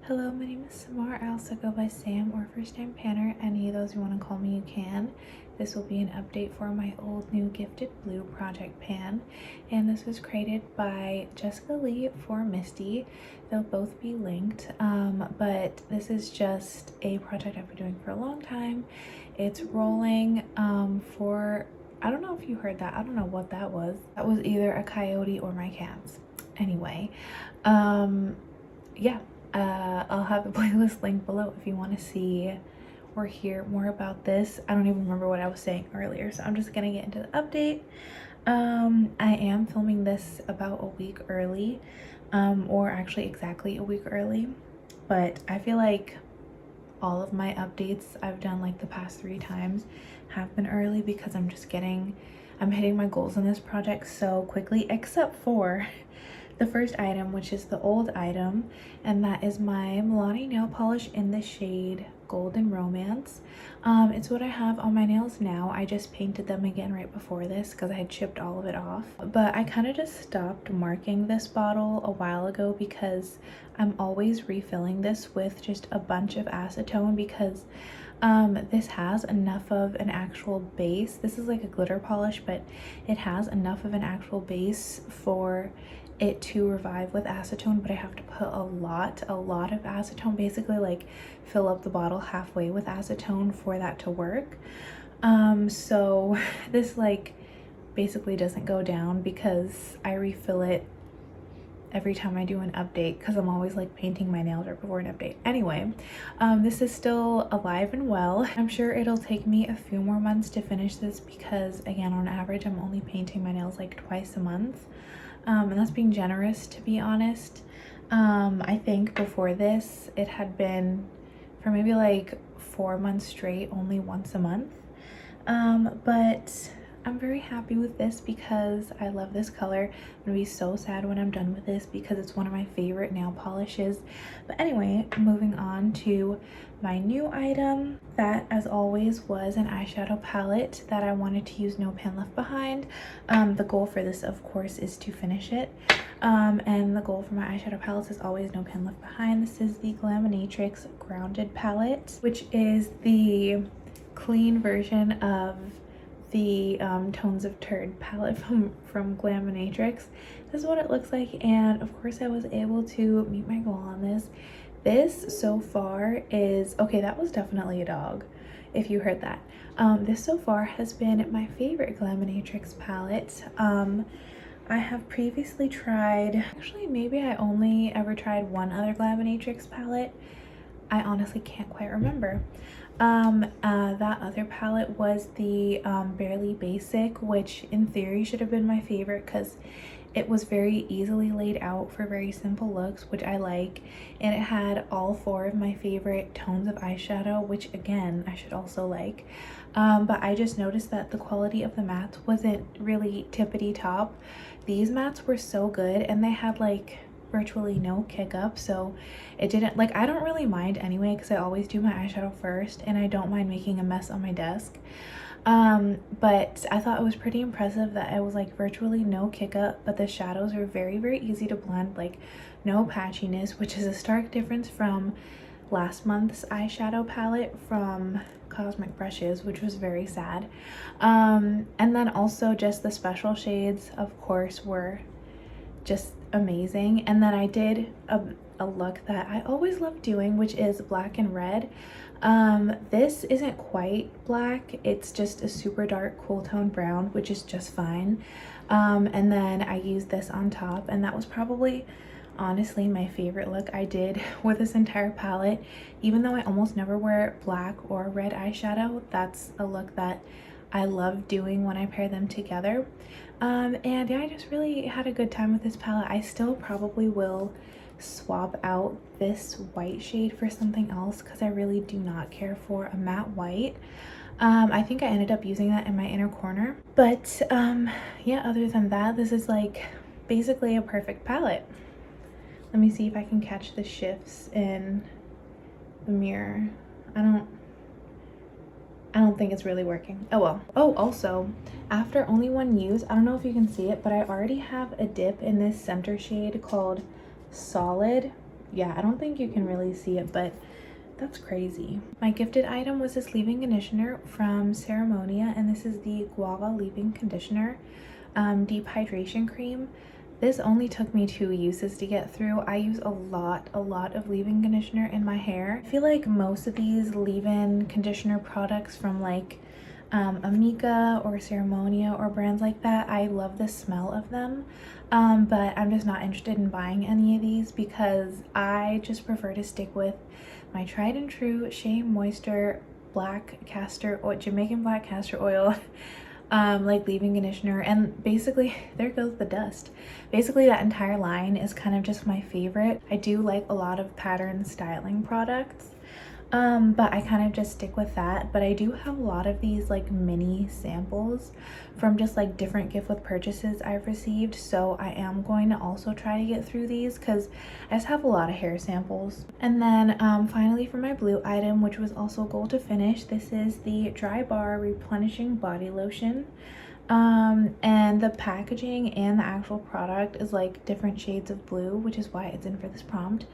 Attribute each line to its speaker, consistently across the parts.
Speaker 1: Hello, my name is Samar. I also go by Sam or First Time Panner. Any of those you want to call me, you can. This will be an update for my old new Gifted Blue project pan, and this was created by Jessica Lee for Misty. They'll both be linked, but this is just a project I've been doing for a long time. It's rolling for, I don't know if you heard that. I don't know what that was. That was either a coyote or my cats. Anyway, yeah. I'll have the playlist link below if you want to see or hear more about this. I don't even remember what I was saying earlier, so I'm just gonna get into the update. I am filming this about a week early, or actually exactly a week early, but I feel like all of my updates I've done like the past 3 times have been early because I'm hitting my goals in this project so quickly, except for the first item, which is the old item, and that is my Milani nail polish in the shade Golden Romance. It's what I have on my nails now. I just painted them again right before this because I had chipped all of it off, but I kind of just stopped marking this bottle a while ago because I'm always refilling this with just a bunch of acetone because this has enough of an actual base. This is like a glitter polish, but it has enough of an actual base for it to revive with acetone, but I have to put a lot of acetone, basically like fill up the bottle halfway with acetone for that to work. So this like basically doesn't go down because I refill it every time I do an update because I'm always like painting my nails right before an update. Anyway, this is still alive and well. I'm sure it'll take me a few more months to finish this because again, on average, I'm only painting my nails like twice a month. And that's being generous, to be honest. I think before this, it had been for maybe like 4 months straight, only once a month. But I'm very happy with this because I love this color. I'm gonna be so sad when I'm done with this because it's one of my favorite nail polishes. But anyway, moving on to my new item. That, as always, was an eyeshadow palette that I wanted to use No Pan Left Behind. The goal for this, of course, is to finish it. And the goal for my eyeshadow palettes is always No Pan Left Behind. This is the Glaminatrix Grounded palette, which is the clean version of the Tones of Turd palette from Glaminatrix. This is what it looks like, and of course I was able to meet my goal on this. This so far is, okay, that was definitely a dog, if you heard that. This so far has been my favorite Glaminatrix palette. I have previously tried, actually maybe I only ever tried one other Glaminatrix palette. I honestly can't quite remember. That other palette was the Barely Basic, which in theory should have been my favorite because it was very easily laid out for very simple looks, which I like, and it had all 4 of my favorite tones of eyeshadow, which again I should also like. But I just noticed that the quality of the mattes wasn't really tippity top. These mattes were so good, and they had like virtually no kick up, so it didn't, like, I don't really mind anyway because I always do my eyeshadow first and I don't mind making a mess on my desk. But I thought it was pretty impressive that it was like virtually no kick up, but the shadows are very easy to blend, like no patchiness, which is a stark difference from last month's eyeshadow palette from Cosmic Brushes, which was very sad. And then also just the special shades, of course, were just amazing. And then I did a look that I always love doing, which is black and red. This isn't quite black, it's just a super dark cool tone brown, which is just fine. And then I used this on top, and that was probably honestly my favorite look I did with this entire palette. Even though I almost never wear black or red eyeshadow, that's a look that I love doing when I pair them together. And yeah, I just really had a good time with this palette. I still probably will swap out this white shade for something else because I really do not care for a matte white. I think I ended up using that in my inner corner, but yeah, other than that, this is like basically a perfect palette. Let me see if I can catch the shifts in the mirror. I don't think it's really working. Oh well. Oh, also, after only one use, I don't know if you can see it, but I already have a dip in this center shade called Solid, yeah, I don't think you can really see it, but that's crazy. My gifted item was this leave-in conditioner from Ceremonia, and this is the Guava leave-in conditioner deep hydration cream. This only took me 2 uses to get through. I use a lot of leave-in conditioner in my hair. I feel like most of these leave-in conditioner products from like Amika or Ceremonia or brands like that, I love the smell of them, but I'm just not interested in buying any of these because I just prefer to stick with my tried and true Shea Moisture black castor oil, Jamaican black castor oil like leave-in conditioner. And basically there goes the dust. Basically that entire line is kind of just my favorite. I do like a lot of pattern styling products, but I kind of just stick with that. But I do have a lot of these like mini samples from just like different gift with purchases I've received, so I am going to also try to get through these because I just have a lot of hair samples. And then finally for my blue item, which was also a goal to finish, this is the Dry Bar Replenishing Body Lotion. And the packaging and the actual product is like different shades of blue, which is why it's in for this prompt.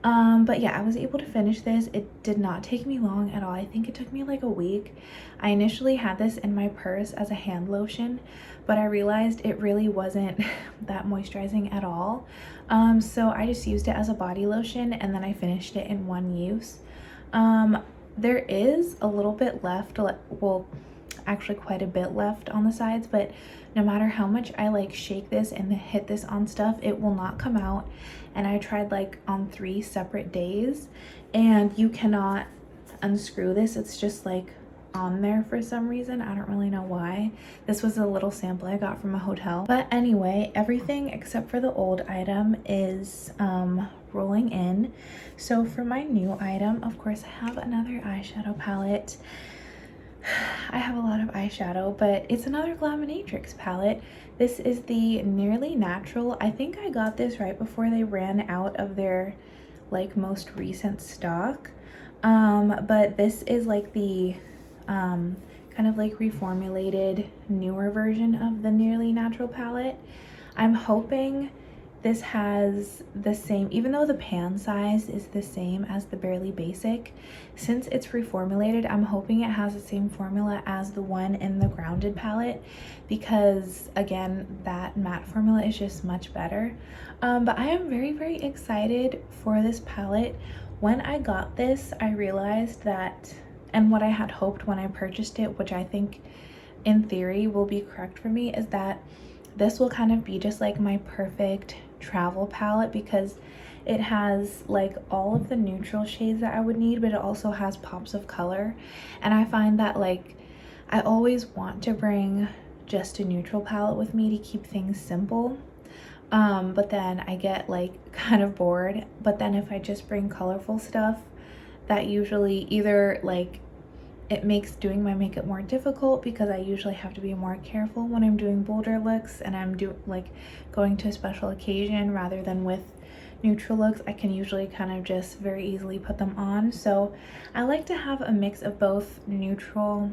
Speaker 1: But yeah, I was able to finish this. It did not take me long at all. I think it took me like a week. I initially had this in my purse as a hand lotion, but I realized it really wasn't that moisturizing at all. So I just used it as a body lotion, and then I finished it in 1 use. There is a little bit left, well, actually quite a bit left on the sides, but no matter how much I like shake this and hit this on stuff, it will not come out. And I tried like on 3 separate days, and you cannot unscrew this. It's just like on there for some reason. I don't really know why. This was a little sample I got from a hotel. But anyway, everything except for the old item is rolling in. So for my new item, of course, I have another eyeshadow palette. I have a lot of eyeshadow, but it's another Glaminatrix palette. This is the Nearly Natural. I think I got this right before they ran out of their like most recent stock. But this is like the kind of like reformulated newer version of the Nearly Natural palette. I'm hoping this has the same, even though the pan size is the same as the Barely Basic, since it's reformulated, I'm hoping it has the same formula as the one in the Grounded palette, because again, that matte formula is just much better. But I am very excited for this palette. When I got this, I realized that, and what I had hoped when I purchased it, which I think in theory will be correct for me, is that this will kind of be just like my perfect travel palette, because it has like all of the neutral shades that I would need, but it also has pops of color. And I find that like I always want to bring just a neutral palette with me to keep things simple, but then I get like kind of bored. But then if I just bring colorful stuff, that usually either like it makes doing my makeup more difficult, because I usually have to be more careful when I'm doing bolder looks and I'm going to a special occasion, rather than with neutral looks. I can usually kind of just very easily put them on. So I like to have a mix of both neutral,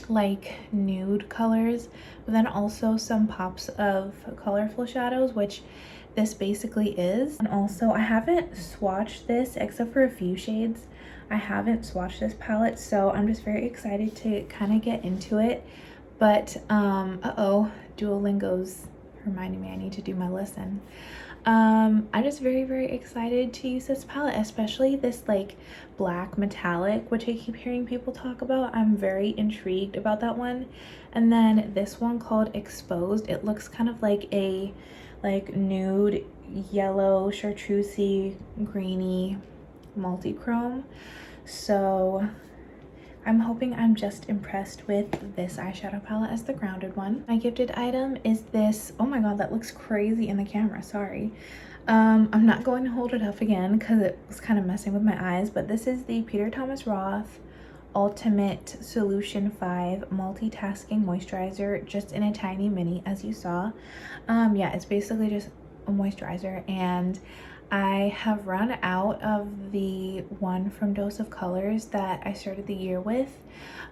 Speaker 1: like nude colors, but then also some pops of colorful shadows, which this basically is. And also I haven't swatched this except for a few shades. I haven't swatched this palette, so I'm just very excited to kind of get into it. But Duolingo's reminding me I need to do my lesson. I'm just very excited to use this palette, especially this like black metallic, which I keep hearing people talk about. I'm very intrigued about that one. And then this one called Exposed, it looks kind of like a nude yellow chartreusey greeny multi-chrome. So I'm hoping I'm just impressed with this eyeshadow palette as the Grounded one. My gifted item is this, oh my god, that looks crazy in the camera, sorry. I'm not going to hold it up again because it was kind of messing with my eyes, but this is the Peter Thomas Roth Ultimate Solution 5 Multitasking Moisturizer, just in a tiny mini, as you saw. Yeah, it's basically just a moisturizer, and I have run out of the one from Dose of Colors that I started the year with.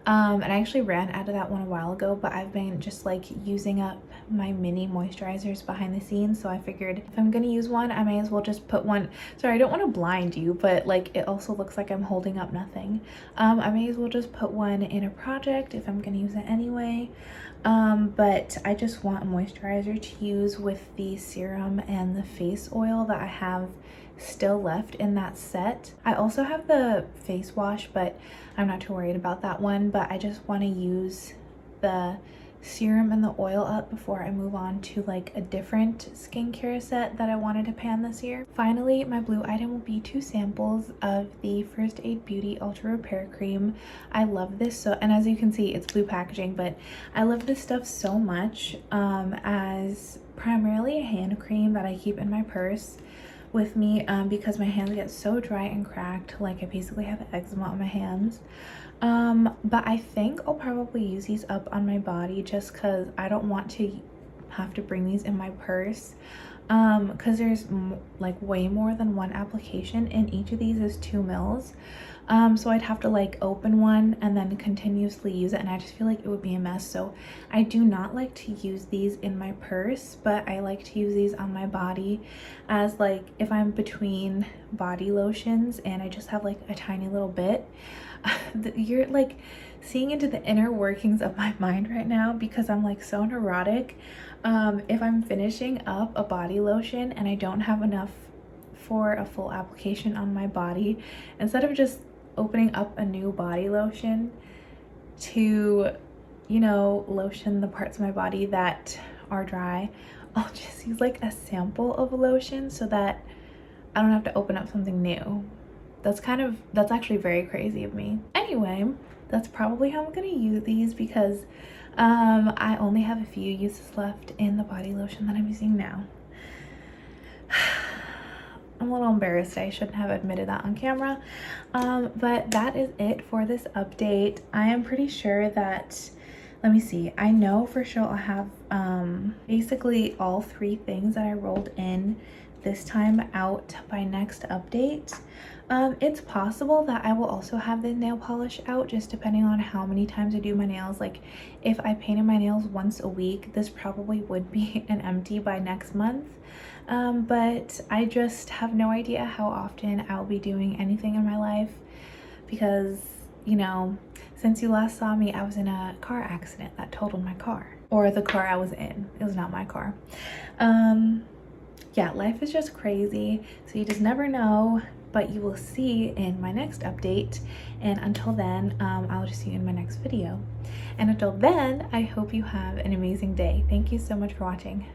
Speaker 1: And I actually ran out of that one a while ago, but I've been just like using up my mini moisturizers behind the scenes, so I figured if I'm gonna use one, I may as well just put one. Sorry, I don't want to blind you, but like it also looks like I'm holding up nothing. I may as well just put one in a project if I'm gonna use it anyway. But I just want a moisturizer to use with the serum and the face oil that I have still left in that set. I also have the face wash, but I'm not too worried about that one, but I just want to use the serum and the oil up before I move on to like a different skincare set that I wanted to pan this year. Finally, my blue item will be 2 samples of the First Aid Beauty Ultra Repair Cream. I love this so, and as you can see, it's blue packaging, but I love this stuff so much as primarily a hand cream that I keep in my purse with me because my hands get so dry and cracked, like I basically have eczema on my hands. But I think I'll probably use these up on my body just because I don't want to have to bring these in my purse because there's like way more than one application, and each of these is 2 mils. So I'd have to like open one and then continuously use it, and I just feel like it would be a mess. So I do not like to use these in my purse, but I like to use these on my body as like if I'm between body lotions and I just have like a tiny little bit. You're like seeing into the inner workings of my mind right now because I'm like so neurotic. If I'm finishing up a body lotion and I don't have enough for a full application on my body, instead of just opening up a new body lotion to, you know, lotion the parts of my body that are dry, I'll just use like a sample of a lotion so that I don't have to open up something new. That's actually very crazy of me. Anyway, that's probably how I'm gonna use these because I only have a few uses left in the body lotion that I'm using now. I'm a little embarrassed. I shouldn't have admitted that on camera. But that is it for this update. I am pretty sure that, let me see, I know for sure I'll have basically all 3 things that I rolled in this time out by next update. It's possible that I will also have the nail polish out just depending on how many times I do my nails. Like if I painted my nails once a week, this probably would be an empty by next month. But I just have no idea how often I'll be doing anything in my life because, you know, since you last saw me, I was in a car accident that totaled my car, or the car I was in. It was not my car. Yeah, life is just crazy, so you just never know, but you will see in my next update. And until then, I'll just see you in my next video. And until then, I hope you have an amazing day. Thank you so much for watching.